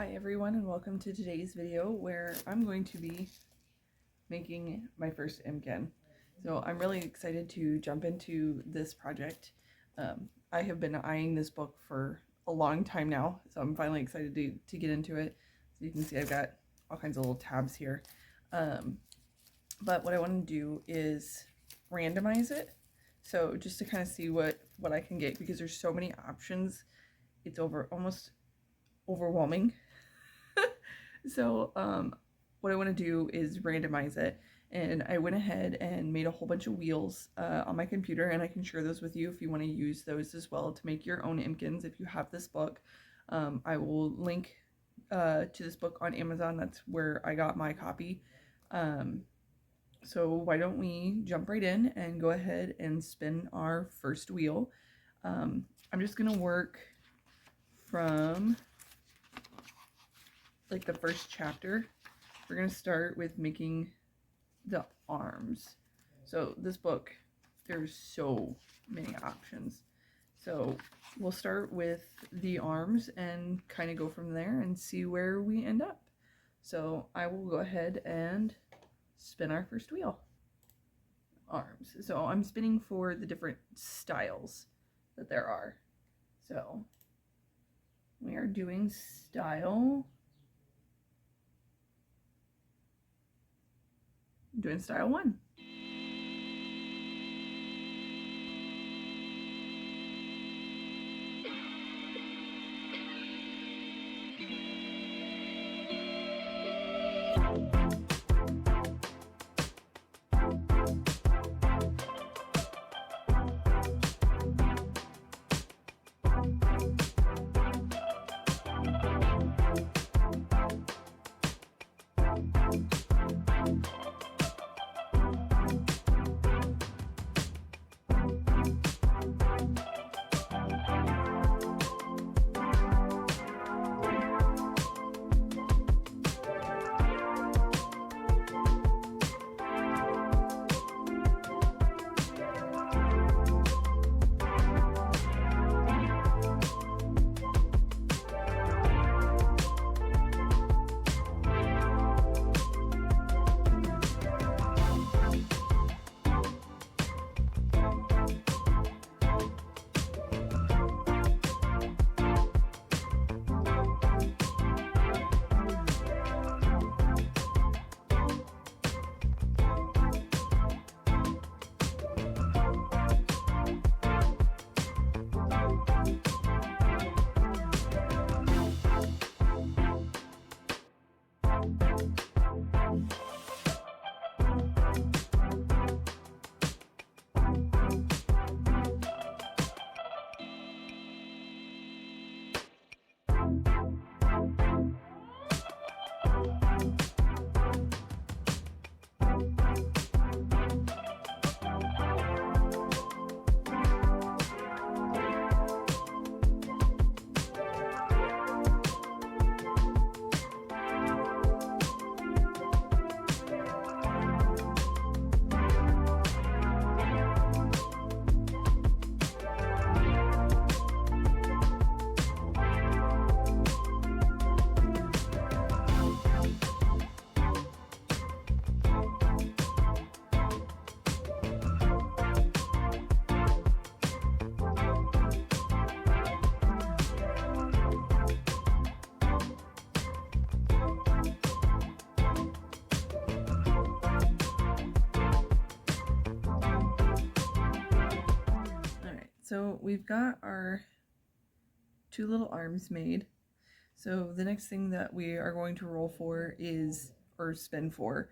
Hi everyone, and welcome to today's video where I'm going to be making my first Impkin. So I'm really excited to jump into this project. I have been eyeing this book for a long time now, so I'm finally excited to get into it. So you can see I've got all kinds of little tabs here. But what I want to do is randomize it. So just to kind of see what I can get, because there's so many options, it's almost overwhelming. So what I want to do is randomize it, and I went ahead and made a whole bunch of wheels on my computer, and I can share those with you if you want to use those as well to make your own Impkins if you have this book. I will link to this book on Amazon. That's where I got my copy. So why don't we jump right in and go ahead and spin our first wheel. I'm just gonna work from like the first chapter. We're gonna start with making the arms. So this book, there's so many options. So we'll start with the arms and kind of go from there and see where we end up. So I will go ahead and spin our first wheel. Arms. So I'm spinning for the different styles that there are. So we are doing style. Doing style 1. So we've got our 2 little arms made. So the next thing that we are going to roll for is, or spin for,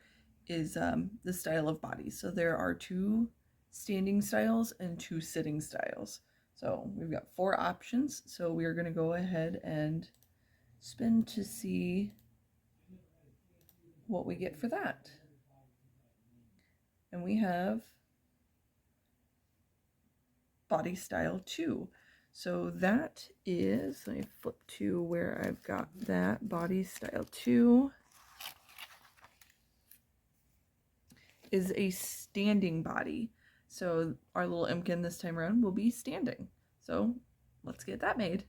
is the style of body. So there are 2 standing styles and 2 sitting styles. So we've got 4 options. So we are going to go ahead and spin to see what we get for that. And we have body style 2. So that is, let me flip to where I've got that. Body style 2 is a standing body. So our little Impkin this time around will be standing. So let's get that made.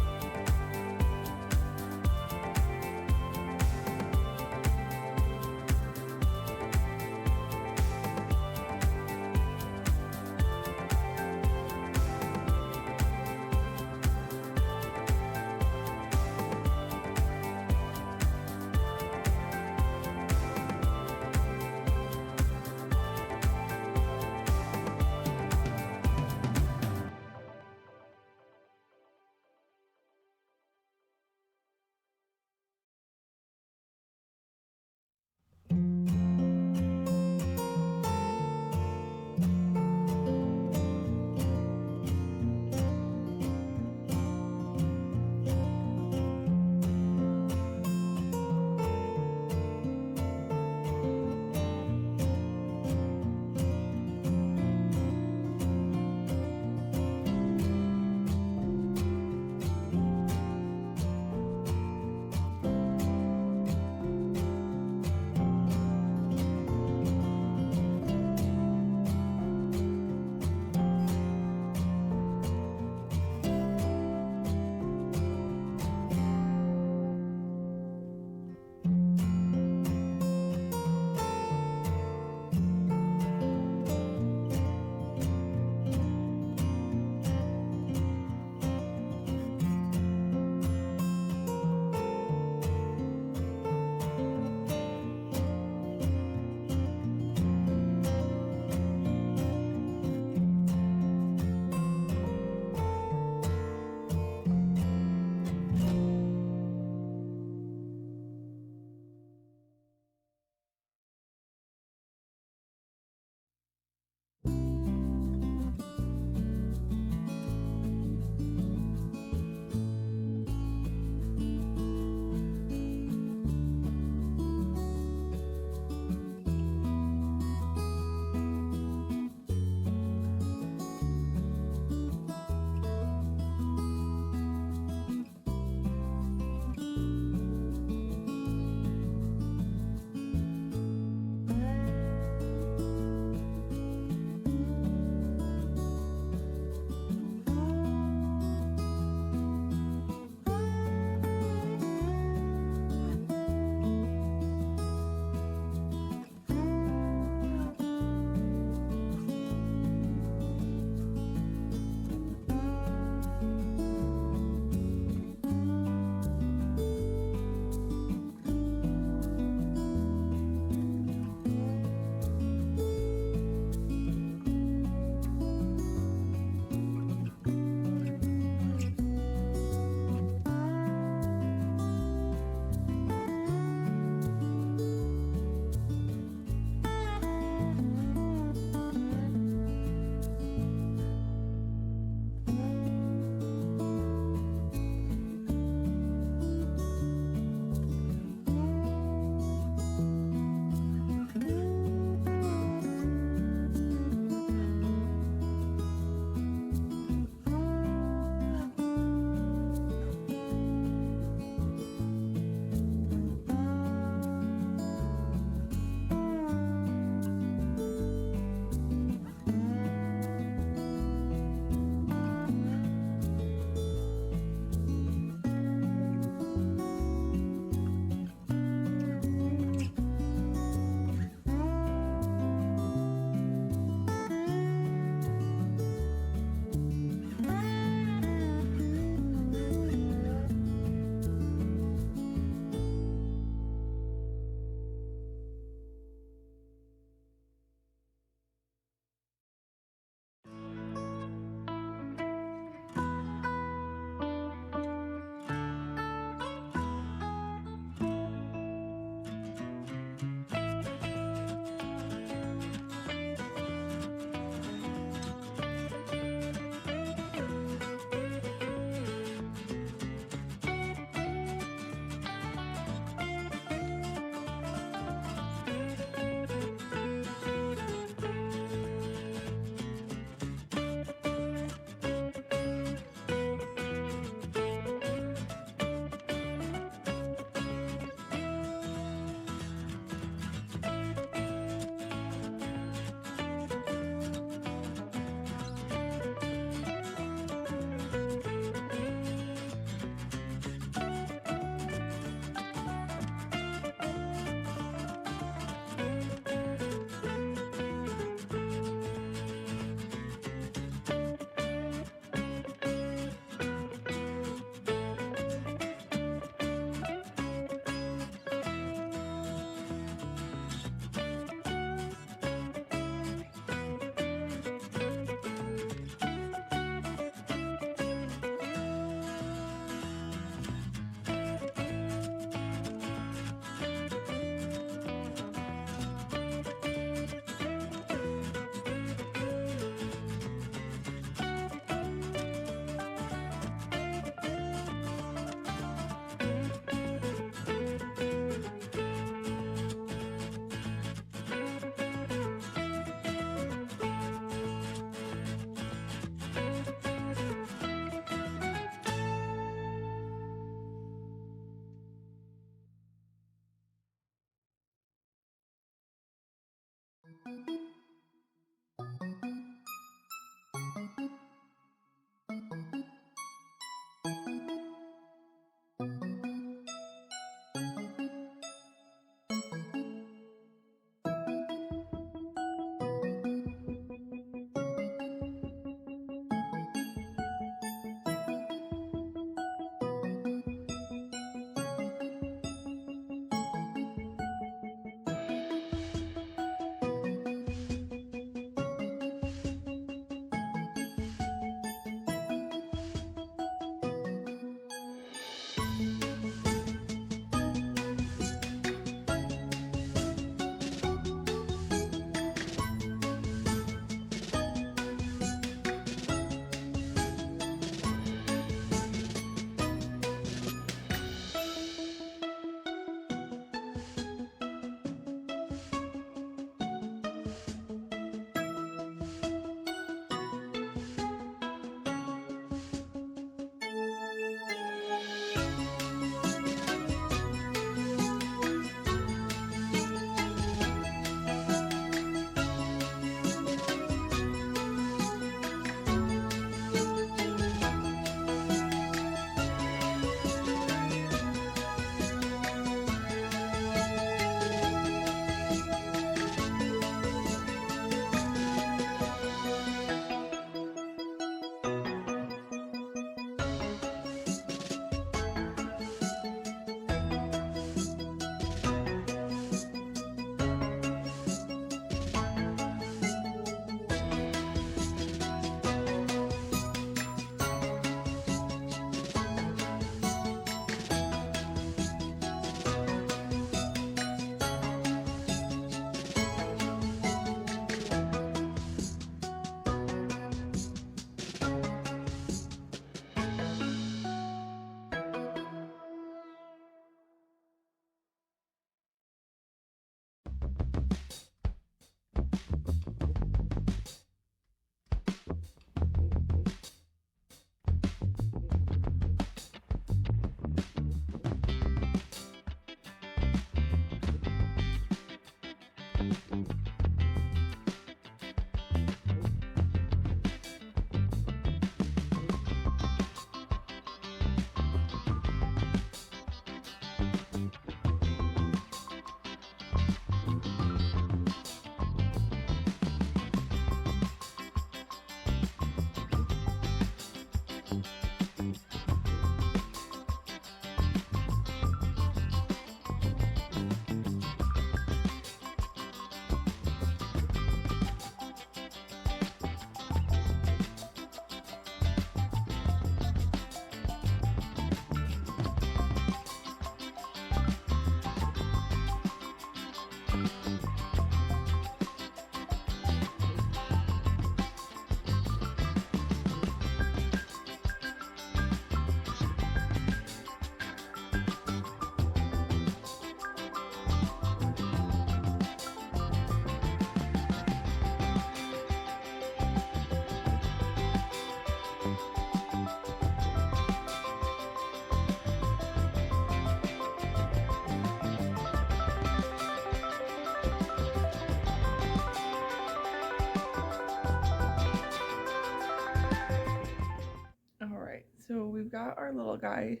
So we've got our little guy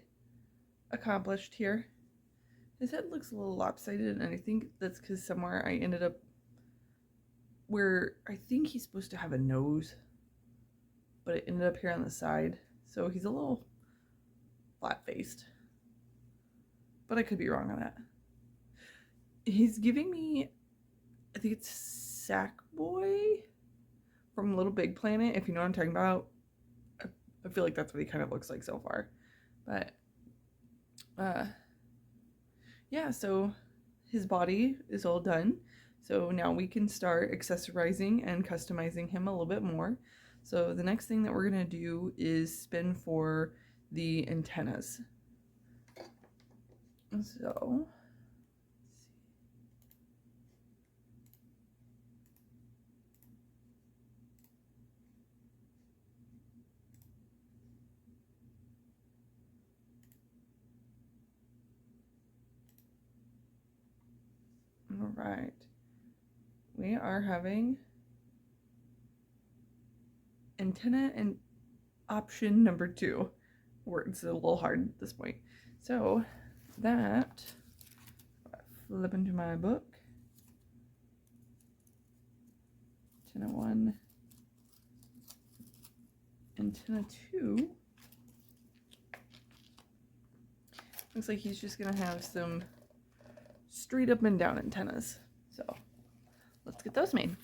accomplished here. His head looks a little lopsided, and I think that's because somewhere I ended up where I think he's supposed to have a nose, but it ended up here on the side. So he's a little flat-faced, but I could be wrong on that. He's giving me, I think it's Sackboy from Little Big Planet, if you know what I'm talking about. I feel like that's what he kind of looks like so far. But, yeah, so his body is all done. So now we can start accessorizing and customizing him a little bit more. So the next thing that we're going to do is spin for the antennas. So, all right, we are having antenna and option number 2. It's a little hard at this point. So that, flip into my book, antenna 1, antenna 2. Looks like he's just gonna have some straight up and down antennas. So let's get those made.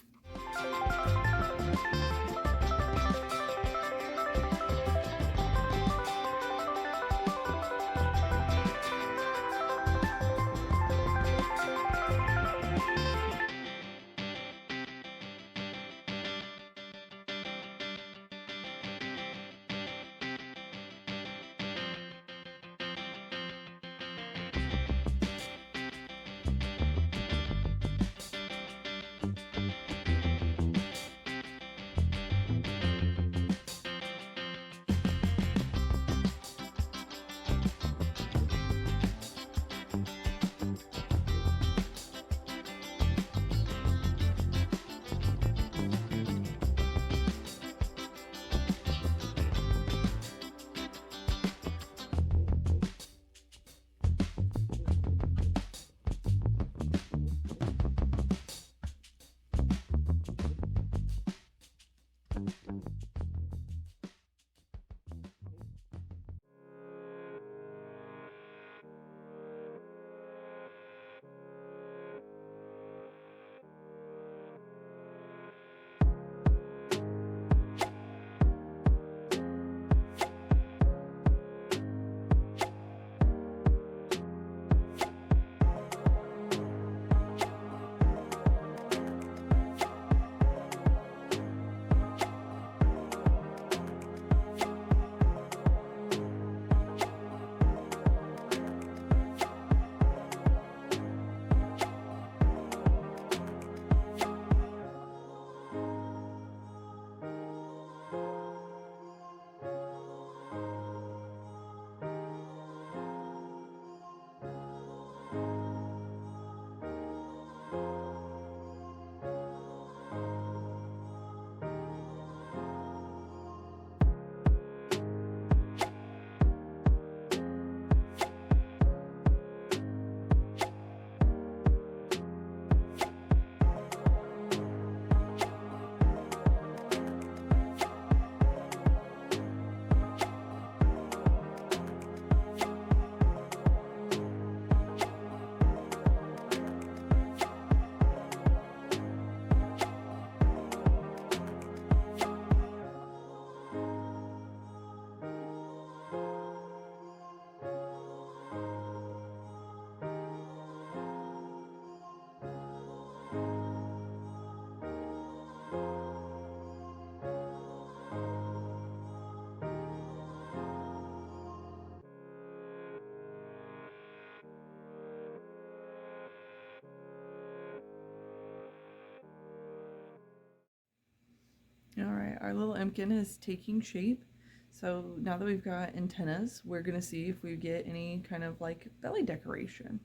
Alright, our little Impkin is taking shape. So now that we've got antennas, we're going to see if we get any kind of like belly decoration.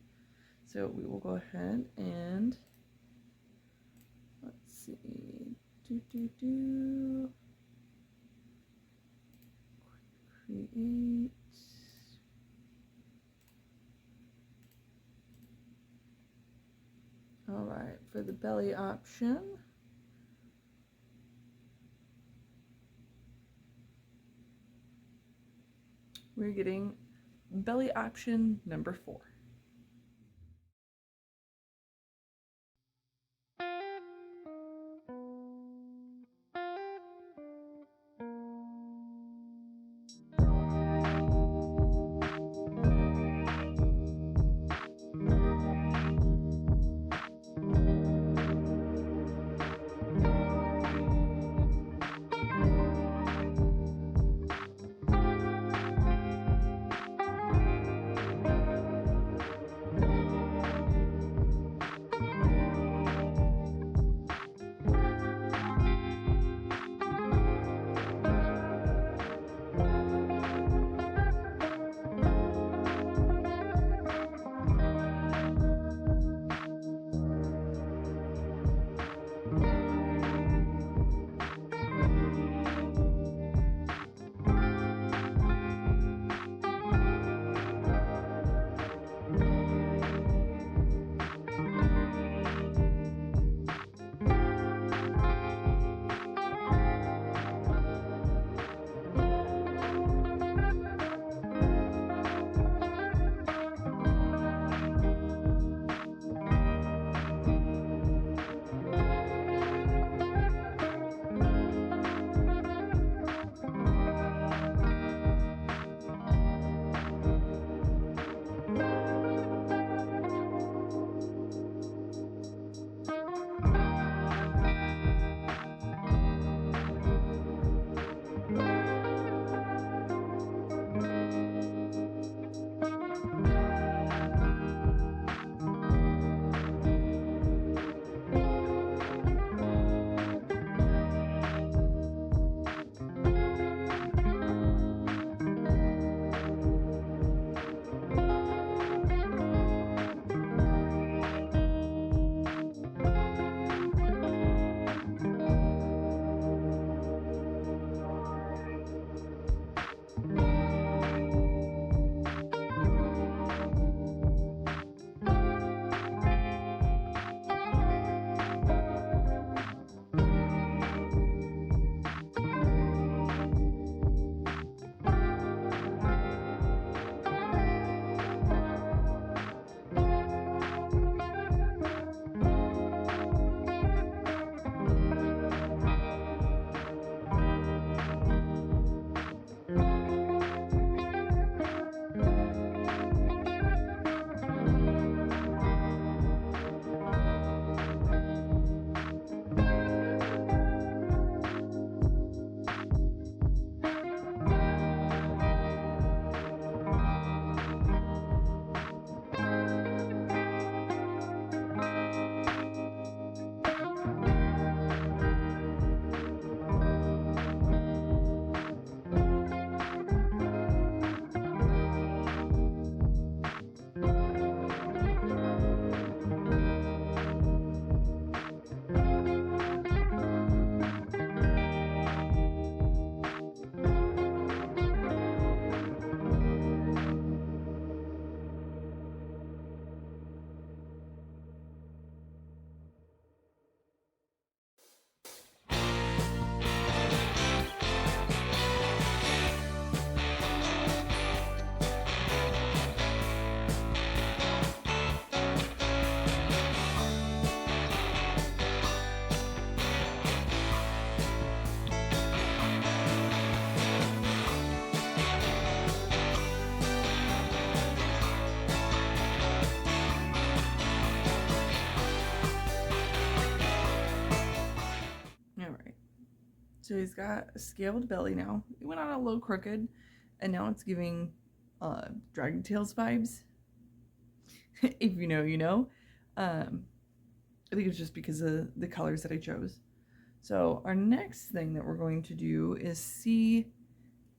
So we will go ahead and let's see. Create. Alright, for the belly option, we're getting belly option number 4. So he's got a scaled belly now. It went on a little crooked, and now it's giving Dragon Tales vibes. If you know, you know. I think it's just because of the colors that I chose. So our next thing that we're going to do is see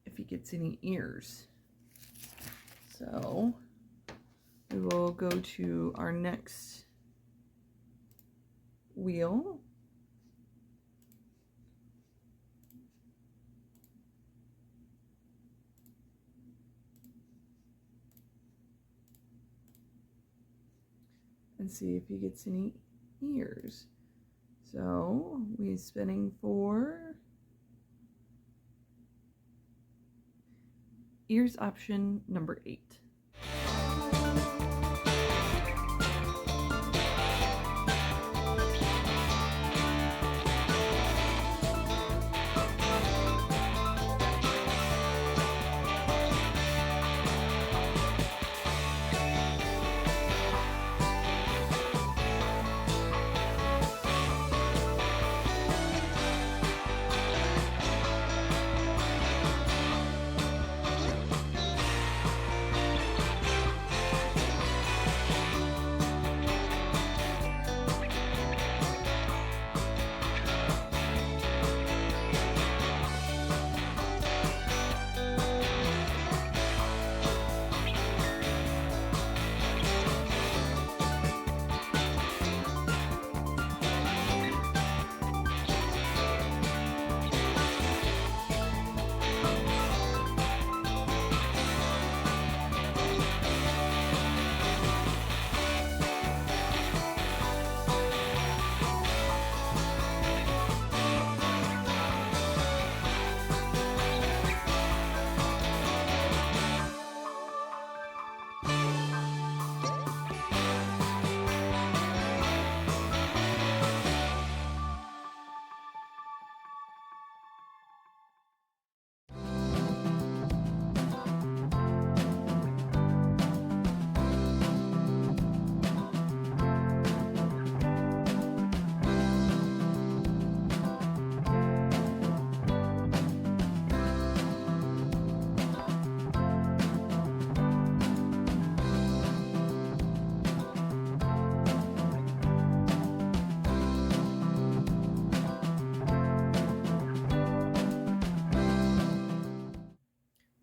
if he gets any ears. So we will go to our next wheel. And see if he gets any ears. So we're spinning for ears option number 8.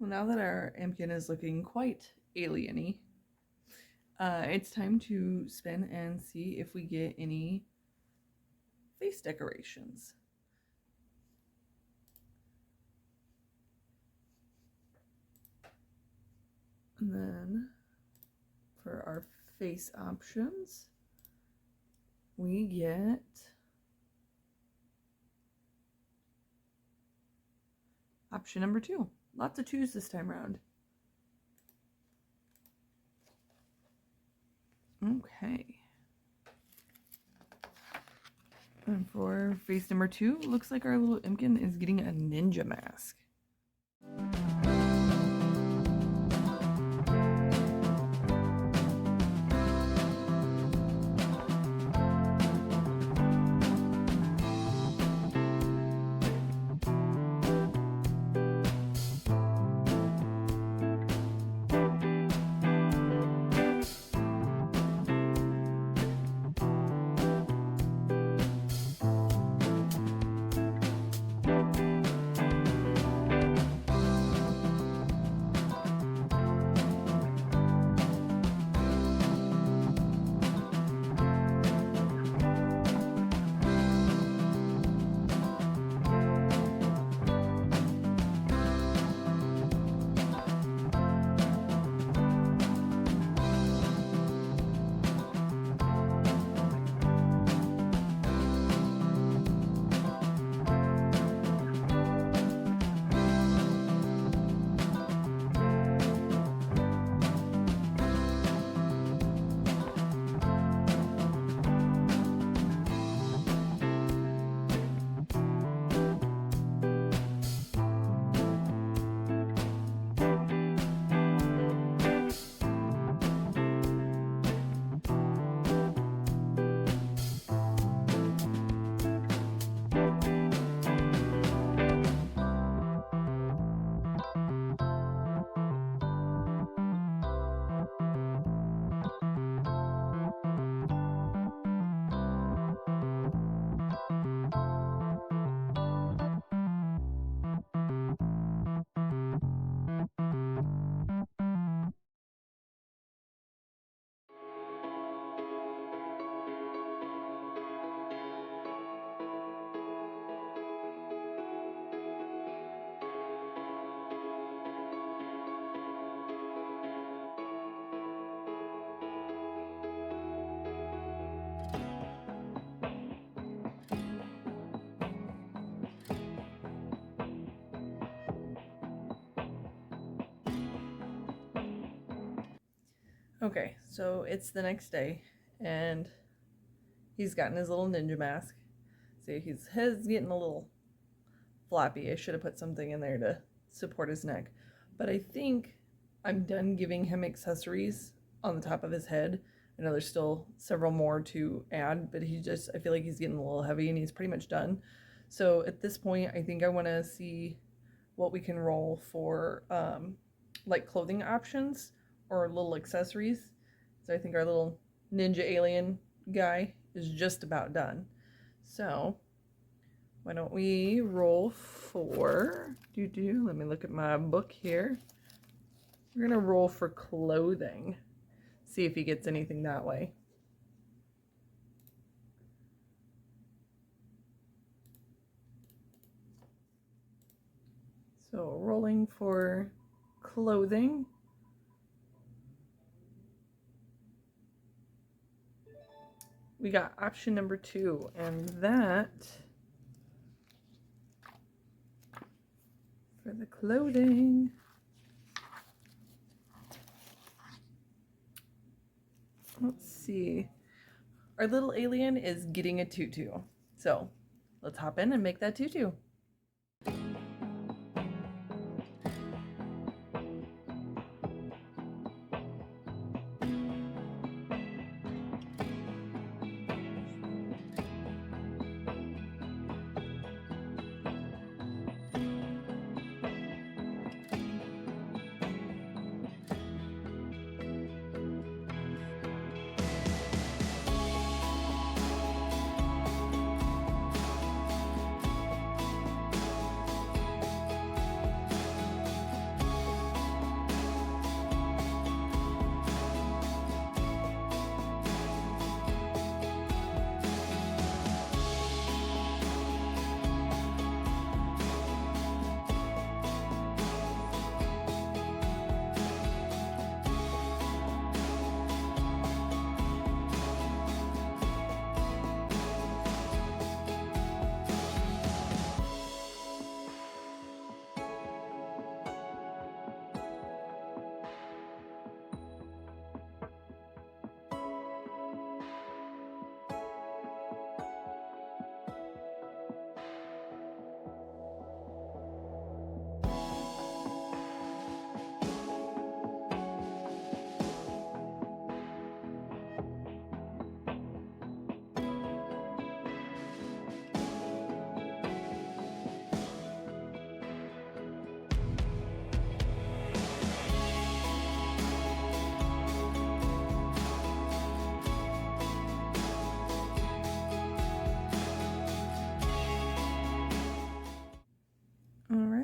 Now that our Impkin is looking quite alien-y, it's time to spin and see if we get any face decorations. And then for our face options, we get option number 2. Lots of 2s this time around. Okay. And for face number 2, looks like our little Impkin is getting a ninja mask. Okay, so it's the next day, and he's gotten his little ninja mask. See, his head's getting a little floppy. I should have put something in there to support his neck. But I think I'm done giving him accessories on the top of his head. I know there's still several more to add, but I feel like he's getting a little heavy and he's pretty much done. So at this point, I think I want to see what we can roll for like clothing options or little accessories. So I think our little ninja alien guy is just about done. So why don't we roll for, let me look at my book here. We're gonna roll for clothing. See if he gets anything that way. So rolling for clothing. We got option number 2, and that for the clothing. Let's see. Our little alien is getting a tutu. So let's hop in and make that tutu.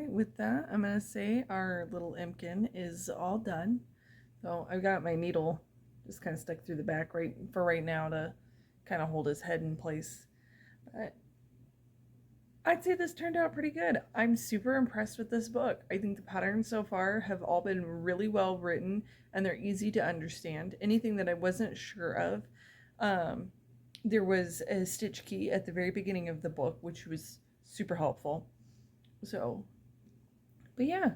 With that, I'm going to say our little Impkin is all done. So I've got my needle just kind of stuck through the back right now to kind of hold his head in place. But I'd say this turned out pretty good. I'm super impressed with this book. I think the patterns so far have all been really well written and they're easy to understand. Anything that I wasn't sure of, there was a stitch key at the very beginning of the book, which was super helpful. So but yeah,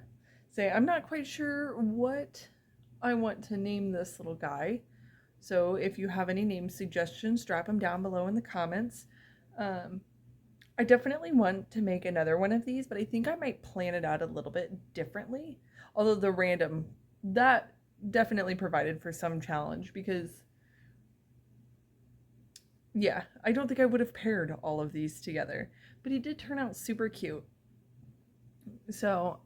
I'm not quite sure what I want to name this little guy. So if you have any name suggestions, drop them down below in the comments. I definitely want to make another one of these, but I think I might plan it out a little bit differently. Although the random, that definitely provided for some challenge because, yeah, I don't think I would have paired all of these together. But he did turn out super cute. So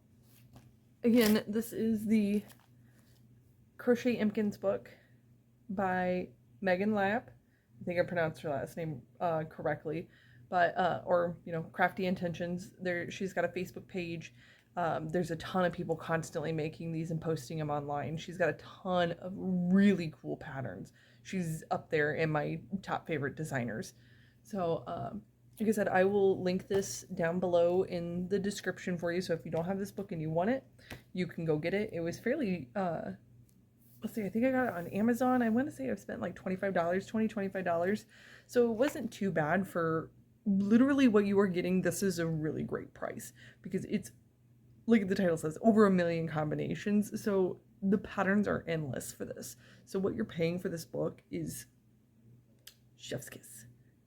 again, this is the Crochet Impkins book by Megan Lapp. I think I pronounced her last name correctly, but or Crafty Intentions. She's got a Facebook page. There's a ton of people constantly making these and posting them online. She's got a ton of really cool patterns. She's up there in my top favorite designers. So like I said, I will link this down below in the description for you. So if you don't have this book and you want it, you can go get it. It was fairly, let's see, I think I got it on Amazon. I want to say I've spent like $25, $25. So it wasn't too bad for literally what you are getting. This is a really great price because it's, like the title says, over 1 million combinations. So the patterns are endless for this. So what you're paying for this book is chef's kiss.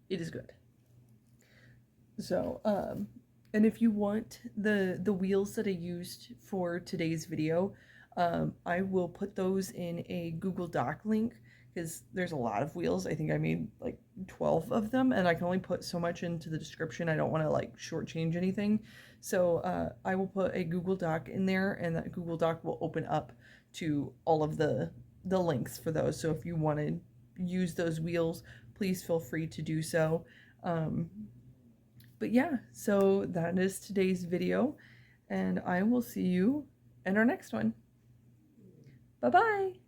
It is good. So, and if you want the wheels that I used for today's video, I will put those in a Google Doc link, because there's a lot of wheels. I think I made like 12 of them, and I can only put so much into the description. I don't want to like shortchange anything. So I will put a Google Doc in there, and that Google Doc will open up to all of the links for those. So if you want to use those wheels, please feel free to do so. But yeah, so that is today's video, and I will see you in our next one. Bye-bye!